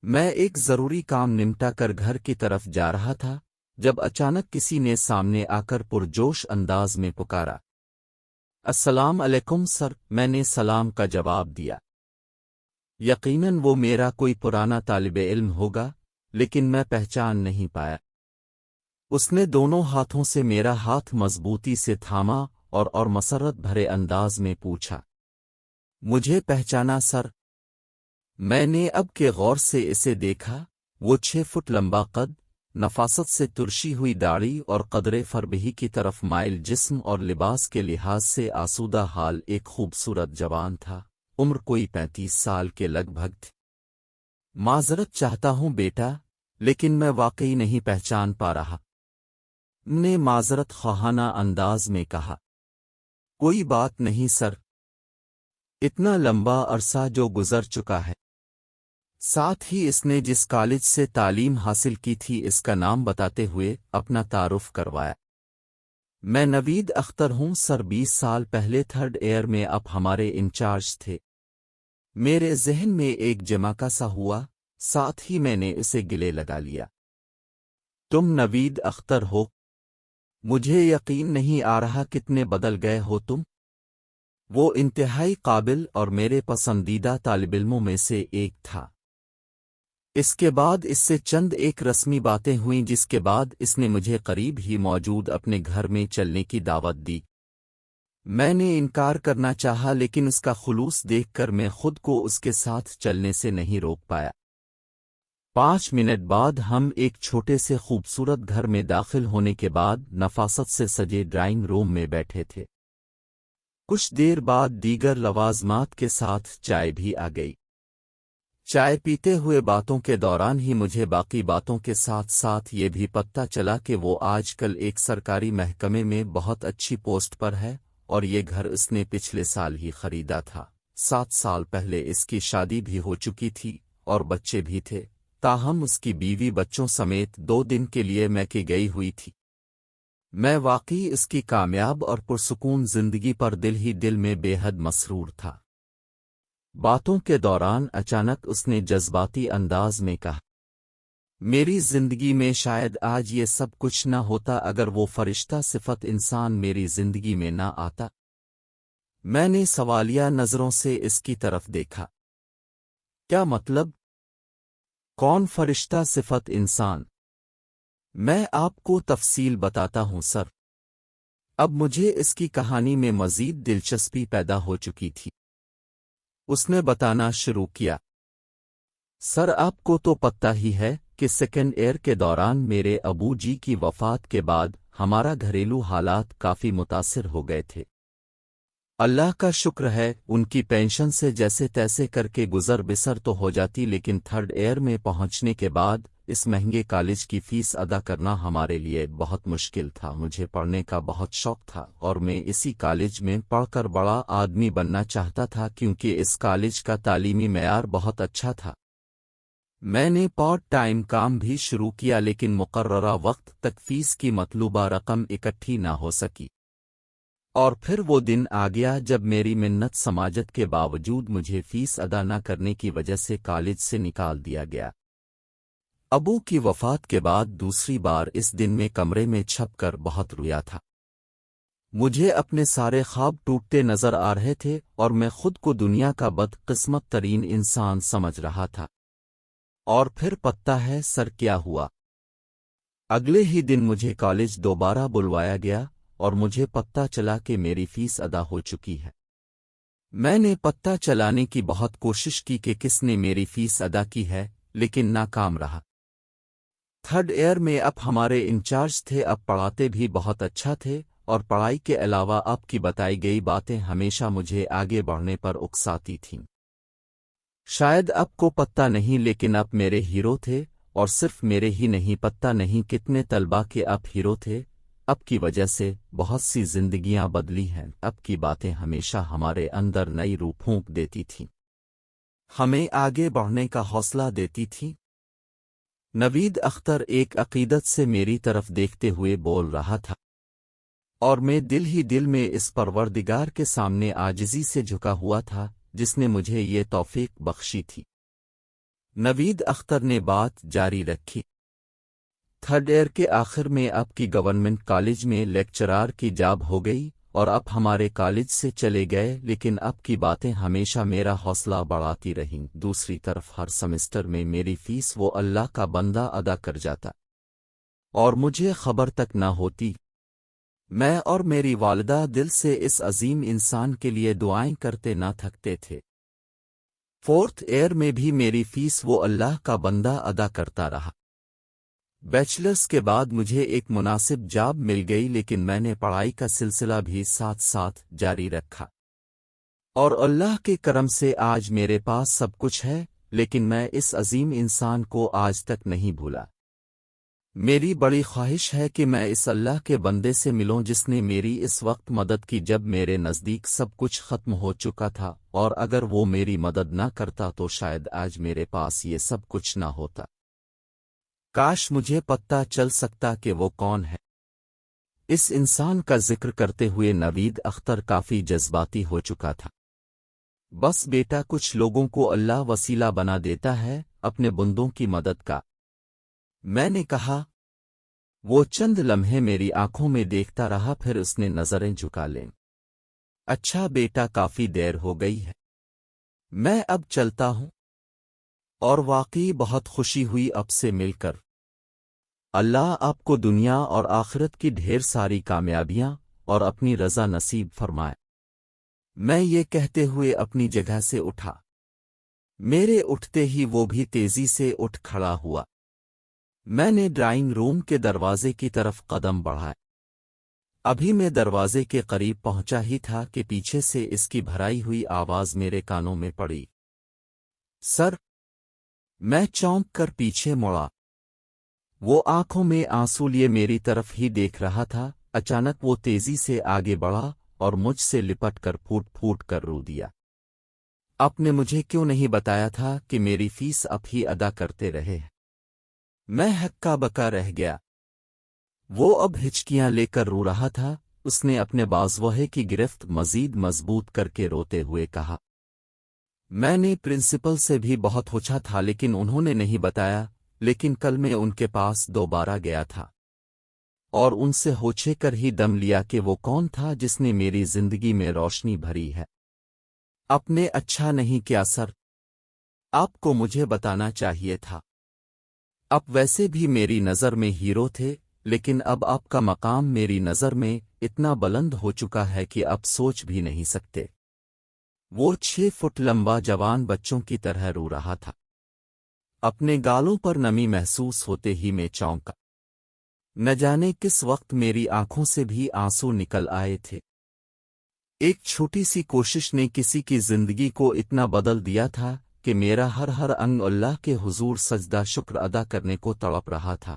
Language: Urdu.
میں ایک ضروری کام نمٹا کر گھر کی طرف جا رہا تھا جب اچانک کسی نے سامنے آ کر پرجوش انداز میں پکارا، السلام علیکم سر۔ میں نے سلام کا جواب دیا۔ یقیناً وہ میرا کوئی پرانا طالب علم ہوگا، لیکن میں پہچان نہیں پایا۔ اس نے دونوں ہاتھوں سے میرا ہاتھ مضبوطی سے تھاما اور مسرت بھرے انداز میں پوچھا، مجھے پہچانا سر؟ میں نے اب کے غور سے اسے دیکھا۔ وہ 6 فٹ لمبا قد، نفاست سے ترشی ہوئی داڑھی اور قدرے فربہی کی طرف مائل جسم اور لباس کے لحاظ سے آسودہ حال ایک خوبصورت جوان تھا۔ عمر کوئی 35 سال کے لگ بھگ تھی۔ معذرت چاہتا ہوں بیٹا، لیکن میں واقعی نہیں پہچان پا رہا، نے معذرت خواہانہ انداز میں کہا۔ کوئی بات نہیں سر، اتنا لمبا عرصہ جو گزر چکا ہے۔ ساتھ ہی اس نے جس کالج سے تعلیم حاصل کی تھی اس کا نام بتاتے ہوئے اپنا تعارف کروایا۔ میں نوید اختر ہوں سر، 20 سال پہلے 3rd ایئر میں آپ ہمارے انچارج تھے۔ میرے ذہن میں ایک جماکا سا ہوا، ساتھ ہی میں نے اسے گلے لگا لیا۔ تم نوید اختر ہو؟ مجھے یقین نہیں آ رہا کتنے بدل گئے ہو تم۔ وہ انتہائی قابل اور میرے پسندیدہ طالب علموں میں سے ایک تھا۔ اس کے بعد اس سے چند ایک رسمی باتیں ہوئیں، جس کے بعد اس نے مجھے قریب ہی موجود اپنے گھر میں چلنے کی دعوت دی۔ میں نے انکار کرنا چاہا، لیکن اس کا خلوص دیکھ کر میں خود کو اس کے ساتھ چلنے سے نہیں روک پایا۔ 5 منٹ بعد ہم ایک چھوٹے سے خوبصورت گھر میں داخل ہونے کے بعد نفاست سے سجے ڈرائنگ روم میں بیٹھے تھے۔ کچھ دیر بعد دیگر لوازمات کے ساتھ چائے بھی آ گئی۔ چائے پیتے ہوئے باتوں کے دوران ہی مجھے باقی باتوں کے ساتھ ساتھ یہ بھی پتہ چلا کہ وہ آج کل ایک سرکاری محکمے میں بہت اچھی پوسٹ پر ہے، اور یہ گھر اس نے پچھلے سال ہی خریدا تھا۔ 7 سال پہلے اس کی شادی بھی ہو چکی تھی اور بچے بھی تھے، تاہم اس کی بیوی بچوں سمیت 2 دن کے لیے میکے گئی ہوئی تھی۔ میں واقعی اس کی کامیاب اور پرسکون زندگی پر دل میں بے حد مسرور تھا۔ باتوں کے دوران اچانک اس نے جذباتی انداز میں کہا، میری زندگی میں شاید آج یہ سب کچھ نہ ہوتا اگر وہ فرشتہ صفت انسان میری زندگی میں نہ آتا۔ میں نے سوالیہ نظروں سے اس کی طرف دیکھا۔ کیا مطلب؟ کون فرشتہ صفت انسان؟ میں آپ کو تفصیل بتاتا ہوں سر۔ اب مجھے اس کی کہانی میں مزید دلچسپی پیدا ہو چکی تھی۔ اس نے بتانا شروع کیا، سر آپ کو تو پتہ ہی ہے کہ 2nd ایئر کے دوران میرے ابو جی کی وفات کے بعد ہمارا گھریلو حالات کافی متاثر ہو گئے تھے۔ اللہ کا شکر ہے ان کی پینشن سے جیسے تیسے کر کے گزر بسر تو ہو جاتی، لیکن 3rd ایئر میں پہنچنے کے بعد اس مہنگے کالج کی فیس ادا کرنا ہمارے لیے بہت مشکل تھا۔ مجھے پڑھنے کا بہت شوق تھا اور میں اسی کالج میں پڑھ کر بڑا آدمی بننا چاہتا تھا، کیونکہ اس کالج کا تعلیمی معیار بہت اچھا تھا۔ میں نے پارٹ ٹائم کام بھی شروع کیا، لیکن مقررہ وقت تک فیس کی مطلوبہ رقم اکٹھی نہ ہو سکی، اور پھر وہ دن آ گیا جب میری منت سماجت کے باوجود مجھے فیس ادا نہ کرنے کی وجہ سے کالج سے نکال دیا گیا۔ ابو کی وفات کے بعد دوسری بار اس دن میں کمرے میں چھپ کر بہت رویا تھا۔ مجھے اپنے سارے خواب ٹوٹتے نظر آ رہے تھے اور میں خود کو دنیا کا بدقسمت ترین انسان سمجھ رہا تھا۔ اور پھر پتہ ہے سر کیا ہوا؟ اگلے ہی دن مجھے کالج دوبارہ بلوایا گیا اور مجھے پتہ چلا کہ میری فیس ادا ہو چکی ہے۔ میں نے پتہ چلانے کی بہت کوشش کی کہ کس نے میری فیس ادا کی ہے، لیکن ناکام رہا۔ 3rd ایئر میں اب ہمارے انچارج تھے، اب پڑھاتے بھی بہت اچھا تھے، اور پڑھائی کے علاوہ آپ کی بتائی گئی باتیں ہمیشہ مجھے آگے بڑھنے پر اکساتی تھیں۔ شاید آپ کو پتہ نہیں، لیکن آپ میرے ہیرو تھے، اور صرف میرے ہی نہیں، پتہ نہیں کتنے طلباء کے آپ ہیرو تھے۔ آپ کی وجہ سے بہت سی زندگیاں بدلی ہیں۔ آپ کی باتیں ہمیشہ ہمارے اندر نئی روح پھونک دیتی تھیں، ہمیں آگے بڑھنے کا حوصلہ دیتی تھیں۔ نوید اختر ایک عقیدت سے میری طرف دیکھتے ہوئے بول رہا تھا، اور میں دل میں اس پروردگار کے سامنے عاجزی سے جھکا ہوا تھا جس نے مجھے یہ توفیق بخشی تھی۔ نوید اختر نے بات جاری رکھی۔ تھرڈ ایئر کے آخر میں اب کی گورنمنٹ کالج میں لیکچرار کی جاب ہو گئی اور اب ہمارے کالج سے چلے گئے، لیکن اب کی باتیں ہمیشہ میرا حوصلہ بڑھاتی رہیں۔ دوسری طرف ہر سمسٹر میں میری فیس وہ اللہ کا بندہ ادا کر جاتا اور مجھے خبر تک نہ ہوتی۔ میں اور میری والدہ دل سے اس عظیم انسان کے لیے دعائیں کرتے نہ تھکتے تھے۔ فورتھ ایئر میں بھی میری فیس وہ اللہ کا بندہ ادا کرتا رہا۔ بیچلرز کے بعد مجھے ایک مناسب جاب مل گئی، لیکن میں نے پڑھائی کا سلسلہ بھی ساتھ ساتھ جاری رکھا اور اللہ کے کرم سے آج میرے پاس سب کچھ ہے، لیکن میں اس عظیم انسان کو آج تک نہیں بھولا۔ میری بڑی خواہش ہے کہ میں اس اللہ کے بندے سے ملوں جس نے میری اس وقت مدد کی جب میرے نزدیک سب کچھ ختم ہو چکا تھا، اور اگر وہ میری مدد نہ کرتا تو شاید آج میرے پاس یہ سب کچھ نہ ہوتا۔ کاش مجھے پتہ چل سکتا کہ وہ کون ہے۔ اس انسان کا ذکر کرتے ہوئے نوید اختر کافی جذباتی ہو چکا تھا۔ بس بیٹا، کچھ لوگوں کو اللہ وسیلہ بنا دیتا ہے اپنے بندوں کی مدد کا، میں نے کہا۔ وہ چند لمحے میری آنکھوں میں دیکھتا رہا، پھر اس نے نظریں جھکا لیں۔ اچھا بیٹا، کافی دیر ہو گئی ہے، میں اب چلتا ہوں، اور واقعی بہت خوشی ہوئی اب سے مل کر۔ اللہ آپ کو دنیا اور آخرت کی ڈھیر ساری کامیابیاں اور اپنی رضا نصیب فرمائے۔ میں یہ کہتے ہوئے اپنی جگہ سے اٹھا۔ میرے اٹھتے ہی وہ بھی تیزی سے اٹھ کھڑا ہوا۔ میں نے ڈرائنگ روم کے دروازے کی طرف قدم بڑھائے۔ ابھی میں دروازے کے قریب پہنچا ہی تھا کہ پیچھے سے اس کی بھرائی ہوئی آواز میرے کانوں میں پڑی۔ سر! میں چونک کر پیچھے مڑا۔ وہ آنکھوں میں آنسو لیے میری طرف ہی دیکھ رہا تھا۔ اچانک وہ تیزی سے آگے بڑھا اور مجھ سے لپٹ کر پھوٹ پھوٹ کر رو دیا۔ آپ نے مجھے کیوں نہیں بتایا تھا کہ میری فیس اب ہی ادا کرتے رہے؟ میں ہکا بکا رہ گیا۔ وہ اب ہچکیاں لے کر رو رہا تھا۔ اس نے اپنے بازوہے کی گرفت مزید مضبوط کر کے روتے ہوئے کہا، میں نے پرنسپل سے بھی بہت پوچھا تھا لیکن انہوں نے نہیں بتایا، لیکن کل میں ان کے پاس دوبارہ گیا تھا اور ان سے ہوچے کر ہی دم لیا کہ وہ کون تھا جس نے میری زندگی میں روشنی بھری ہے۔ آپ نے اچھا نہیں کیا سر، آپ کو مجھے بتانا چاہیے تھا۔ آپ ویسے بھی میری نظر میں ہیرو تھے، لیکن اب آپ کا مقام میری نظر میں اتنا بلند ہو چکا ہے کہ اب سوچ بھی نہیں سکتے۔ وہ 6 فٹ لمبا جوان بچوں کی طرح رو رہا تھا۔ اپنے گالوں پر نمی محسوس ہوتے ہی میں چونکا۔ نہ جانے کس وقت میری آنکھوں سے بھی آنسو نکل آئے تھے۔ ایک چھوٹی سی کوشش نے کسی کی زندگی کو اتنا بدل دیا تھا کہ میرا ہر انگ اللہ کے حضور سجدہ شکر ادا کرنے کو تڑپ رہا تھا۔